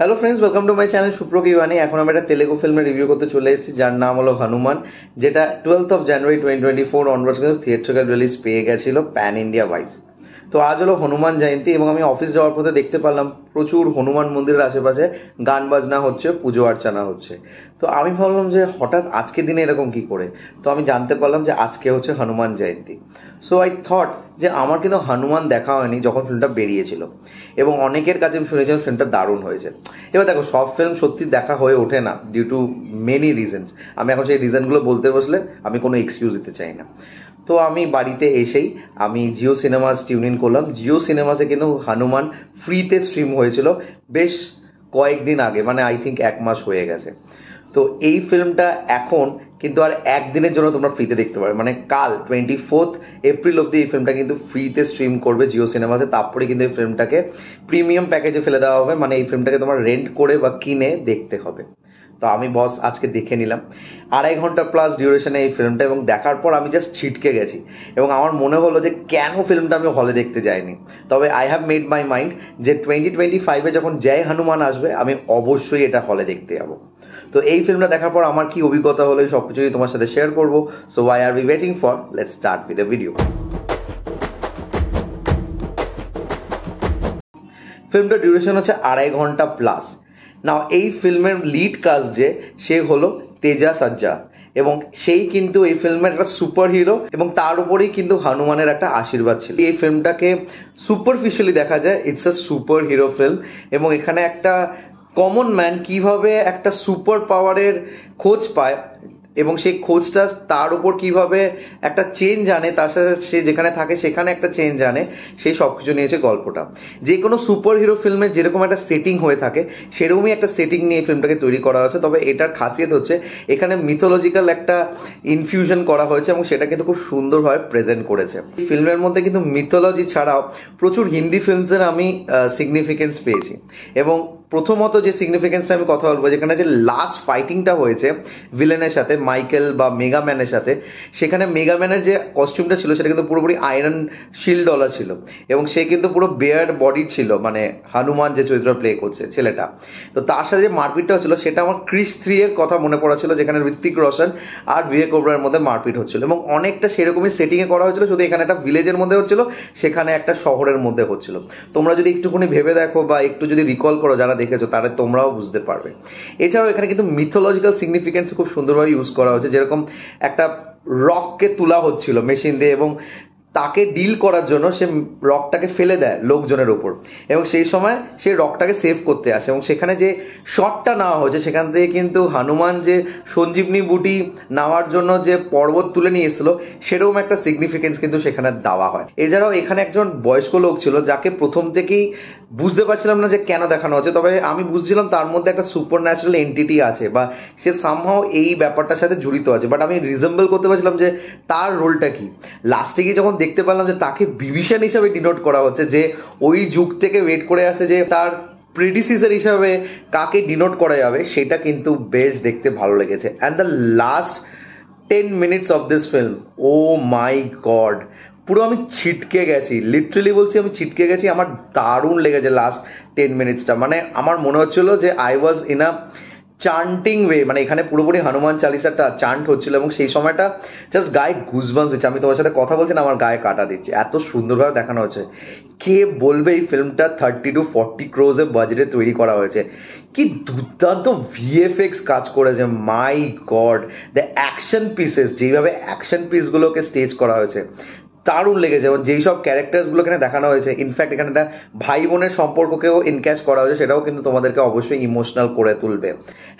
Hello friends, welcome to my channel সুপ্র কিওয়ানি। এখন আমি একটা তেলেগু ফিল্মের রিভিউ করতে চলে এসেছি যার নাম হলো হনুমান, যেটা 12th of January 2024 অনওয়ার্ডস কিন্তু থিয়েট্রিক্যাল রিলিজ পেয়ে গেছিল প্যান ইন্ডিয়া ওয়াইজ। তো আজ হলো হনুমান জয়ন্তী এবং আমি অফিস যাওয়ার পথে দেখতে পারলাম প্রচুর হনুমান মন্দিরের আশেপাশে গান বাজনা হচ্ছে, পুজো অর্চনা হচ্ছে। তো আমি ভাবলাম যে হঠাৎ আজকে দিনে এরকম কি করে। তো আমি জানতে পারলাম যে আজকে হচ্ছে Hanuman Jayanti. So I thought যে আমার কিন্তু হনুমান দেখা হয়নি যখন ফিল্মটা বেরিয়েছিল, এবং অনেকের কাছে আমি শুনেছিলাম ফিল্মটা দারুণ হয়েছে। এবার দেখো, সব ফিল্ম সত্যি দেখা হয়ে ওঠে না ডিউ টু মেনি রিজনস। আমি এখন সেই রিজনগুলো বলতে বসলে আমি কোনো এক্সকিউজ দিতে চাই না। তো আমি বাড়িতে এসেই আমি জিও সিনেমাস টিউন ইন করলাম। জিও সিনেমাসে কিন্তু হনুমান ফ্রিতে স্ট্রিম হয়েছিল বেশ কয়েকদিন আগে, মানে আই থিঙ্ক 1 মাস হয়ে গেছে। তো এই ফিল্মটা এখন কিন্তু আর একদিনের জন্য তোমরা ফ্রিতে দেখতে পারবে, মানে কাল 24 এপ্রিল অব্দি এই ফিল্মটা কিন্তু ফ্রিতে স্ট্রিম করবে জিও সিনেমাসে। তারপরে কিন্তু এই ফিল্মটাকে প্রিমিয়াম প্যাকেজে ফেলে দেওয়া হবে, মানে এই ফিল্মটাকে তোমার রেন্ট করে বা কিনে দেখতে হবে। তো আমি বস আজকে দেখে নিলাম 2.5 ঘন্টা প্লাস ডিউরেশনে এই ফিল্মটা, এবং দেখার পর আমি জাস্ট ছিটকে গেছি এবং আমার মনে হলো যে কেন ফিল্মটা আমি হলে দেখতে যাইনি। তবে I have made my mind যে 2025-এ যখন জয় হনুমান আসবে আমি অবশ্যই এটা হলে দেখতে যাবো। তো এই ফিল্মটা দেখার পর আমার কি অভিজ্ঞতা হলো সব কিছুই তোমার সাথে শেয়ার করবো। So why are we waiting for, let's start with the video. ফিল্মটার ডিউরেশন হচ্ছে 2.5 ঘন্টা প্লাস। নাও এই ফিল্মের লিড কাস্ট যে সে হলো তেজা সাজ্জা, এবং সেই কিন্তু এই ফিল্মের একটা সুপার হিরো, এবং তার উপরেই কিন্তু হনুমানের একটা আশীর্বাদ ছিল। এই ফিল্মটাকে সুপারফিশিয়ালি দেখা যায় it's a superhero film, এবং এখানে একটা কমন ম্যান কিভাবে একটা সুপার পাওয়ারের খোঁজ পায় এবং সেই খোঁজটা তার উপর কিভাবে একটা চেঞ্জ আনে, তার সাথে সে যেখানে থাকে সেখানে একটা চেঞ্জ আনে, সেই সব কিছু নিয়েছে গল্পটা। যে কোনো সুপার হিরো ফিল্মে যেরকম একটা সেটিং হয়ে থাকে সেরকমই একটা সেটিং নিয়ে ফিল্মটাকে তৈরি করা হয়েছে। তবে এটার খাসিয়ত হচ্ছে এখানে মিথোলজিক্যাল একটা ইনফিউশন করা হয়েছে এবং সেটা কিন্তু খুব সুন্দরভাবে প্রেজেন্ট করেছে। এই ফিল্মের মধ্যে কিন্তু মিথোলজি ছাড়াও প্রচুর হিন্দি ফিল্মসের আমি সিগনিফিকেন্স পেয়েছি, এবং প্রথমত যে সিগনিফিকেন্সটা আমি কথা বলবো, যেখানে যে লাস্ট ফাইটিংটা হয়েছে ভিলেনের সাথে, মাইকেল বা মেগাম্যানের সাথে, সেখানে মেগাম্যানের যে কস্টিউমটা ছিল সেটা কিন্তু পুরোপুরি আয়রন শিল্ডওয়ালা ছিল, এবং সে কিন্তু পুরো বেয়ার বডি ছিল, মানে হনুমান যে চরিত্র প্লে করছে ছেলেটা। তো তার সাথে যে মারপিটটা হচ্ছিল সেটা আমার ক্রিস 3 এর কথা মনে পড়া ছিল, যেখানে ঋত্বিক রোশন আর ভিভেক ওবরায়ের মধ্যে মারপিট হচ্ছিল, এবং অনেকটা সেরকমই সেটিং এ করা হয়েছিল, শুধু এখানে একটা ভিলেজের মধ্যে হচ্ছিল, সেখানে একটা শহরের মধ্যে হচ্ছিল। তোমরা যদি একটুখানি ভেবে দেখো বা একটু যদি রিকল করো যারা দেখেছো, তাহলে তোমরাও বুঝতে পারবে। এছাড়াও এখানে কিন্তু মিথোলজিক্যাল সিগনিফিকেন্স খুব সুন্দরভাবে ইউজ করা হয়েছে, যেরকম একটা রককে তোলা হচ্ছিল মেশিন দিয়ে, এবং তাকে ডিল করার জন্য সে রকটাকে ফেলে দেয় লোকজনের উপর, এবং সেই সময় সে রকটাকে সেভ করতে আসে, এবং সেখানে যে শটটা নেওয়া হয়েছে সেখান থেকে কিন্তু হনুমান যে সঞ্জীবনী বুটি নেওয়ার জন্য যে পর্বত তুলে নিয়ে এসেছিল সেরকম একটা সিগনিফিকেন্স কিন্তু সেখানে দেওয়া হয়। এছাড়াও এখানে একজন বয়স্ক লোক ছিল যাকে প্রথম থেকেই বুঝতে পারছিলাম না যে কেন দেখানো হচ্ছে, তবে আমি বুঝছিলাম তার মধ্যে একটা সুপার ন্যাচারাল এন্টিটি আছে বা সে সামহাও এই ব্যাপারটার সাথে জড়িত আছে, বাট আমি রিজেম্বল করতে পারছিলাম যে তার রোলটা কি। লাস্টে গিয়ে যখন দেখতে পারলাম যে তাকে বিভীষণ হিসাবে ডিনোট করা হচ্ছে, যে ওই যুগ থেকে ওয়েট করে আসে যে তার প্রেডিসিসর হিসাবে কাকে ডিনোট করা যাবে, সেটা কিন্তু বেশ দেখতে ভালো লেগেছে। And the last 10 minutes of this film, oh my god, পুরো আমি ছিটকে গেছি, লিটারালি বলছি আমি ছিটকে গেছি। আমার দারুণ লেগেছে লাস্ট 10 মিনিটসটা, মানে আমার মনে হচ্ছিল যে I was in a চান্টিং way, মানে এখানে পুরোপুরি হনুমান চালিসাটা চান্ট হচ্ছিল, এবং সেই সময়টা জাস্ট গায়ে গুজবাম্পস দিচ্ছে। আমি তোমার সাথে কথা বলছি না, আমার গায়ে কাটা দিচ্ছে, এত সুন্দরভাবে দেখানো হচ্ছে। কে বলবে এই ফিল্মটা 30 to 40 crores বাজেটে তৈরি করা হয়েছে, কি দুর্দান্ত ভিএফএক্স কাজ করেছে, মাই গড। দ্য অ্যাকশন পিসেস, যেইভাবে অ্যাকশন পিসগুলোকে স্টেজ করা হয়েছে দারুণ লেগেছে, এবং যেই সব ক্যারেক্টার্সগুলো এখানে দেখানো হয়েছে, ইনফ্যাক্ট এখানে একটা ভাই বোনের সম্পর্ককেও ইনক্যাচ করা হয়েছে, সেটাও কিন্তু তোমাদেরকে অবশ্যই ইমোশনাল করে তুলবে।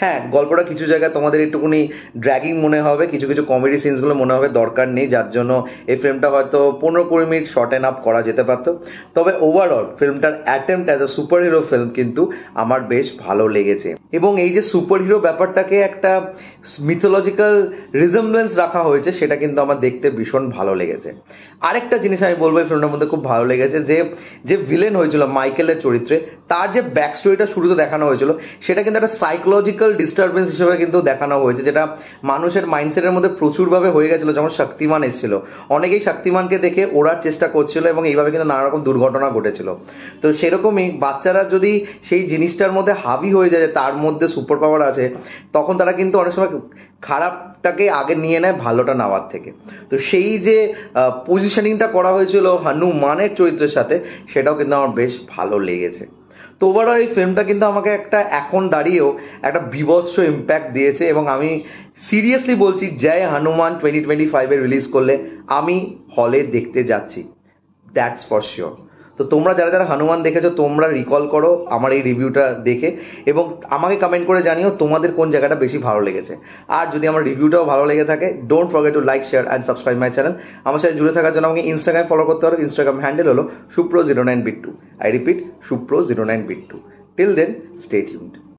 হ্যাঁ, গল্পটা কিছু জায়গায় তোমাদের একটুখানি ড্র্যাগিং মনে হবে, কিছু কিছু কমেডি সিনসগুলো মনে হবে দরকার নেই, যার জন্য এই ফিল্মটা হয়তো 15-20 মিনিট শর্টেন আপ করা যেতে পারতো। তবে ওভারঅল ফিল্মটার attempt as a superhero film কিন্তু আমার বেশ ভালো লেগেছে, এবং এই যে সুপার হিরো ব্যাপারটাকে একটা মিথোলজিক্যাল রিজেম্বলেন্স রাখা হয়েছে, সেটা কিন্তু আমার দেখতে ভীষণ ভালো লেগেছে। আরেকটা জিনিস আমি বলবো এই ফিল্মটার মধ্যে খুব ভালো লেগেছে, যে যে ভিলেন হয়েছিল মাইকেলের চরিত্রে, তার যে ব্যাক স্টোরিটা শুরুতে দেখানো হয়েছিল সেটা কিন্তু একটা সাইকোলজিক্যাল ডিস্টারবেন্স হিসেবে কিন্তু দেখানো হয়েছে, যেটা মানুষের মাইন্ডসেটের মধ্যে প্রচুরভাবে হয়ে গেছিল যখন শক্তিমান এসেছিল। অনেকেই শক্তিমানকে দেখে ওড়ার চেষ্টা করছিল এবং এইভাবে কিন্তু নানা রকম দুর্ঘটনা ঘটেছিল। তো সেরকমই বাচ্চারা যদি সেই জিনিসটার মধ্যে হাবি হয়ে যায়, তার মধ্যে সুপার পাওয়ার আছে, তখন তারা কিন্তু অনেক সময় খারাপটাকে আগে নিয়ে নেয় ভালোটা নেওয়ার থেকে। তো সেই যে পজিশনিংটা করা হয়েছিল হনুমানের চরিত্রের সাথে, সেটাও কিন্তু আমার বেশ ভালো লেগেছে। তো ওভারঅল এই ফিল্মটা কিন্তু আমাকে একটা এখন দাঁড়িয়েও একটা বীভৎস ইম্প্যাক্ট দিয়েছে, এবং আমি সিরিয়াসলি বলছি, জয় হনুমান 2025 রিলিজ করলে আমি হলে দেখতে যাচ্ছি, দ্যাটস ফর শিওর। তো তোমরা যারা যারা হনুমান দেখেছো তোমরা রিকল করো আমার এই রিভিউটা দেখে, এবং আমাকে কমেন্ট করে জানিও তোমাদের কোন জায়গাটা বেশি ভালো লেগেছে। আর যদি আমার রিভিউটাও ভালো লেগে থাকে, don't forget to like, share and subscribe my channel. আমার সাথে জুড়ে থাকার জন্য আমাকে ইনস্টাগ্রামে ফলো করতে পারো। ইনস্টাগ্রাম হ্যান্ডেল হলো supro09bit2। I repeat, supro09bit2। Till then, stay tuned.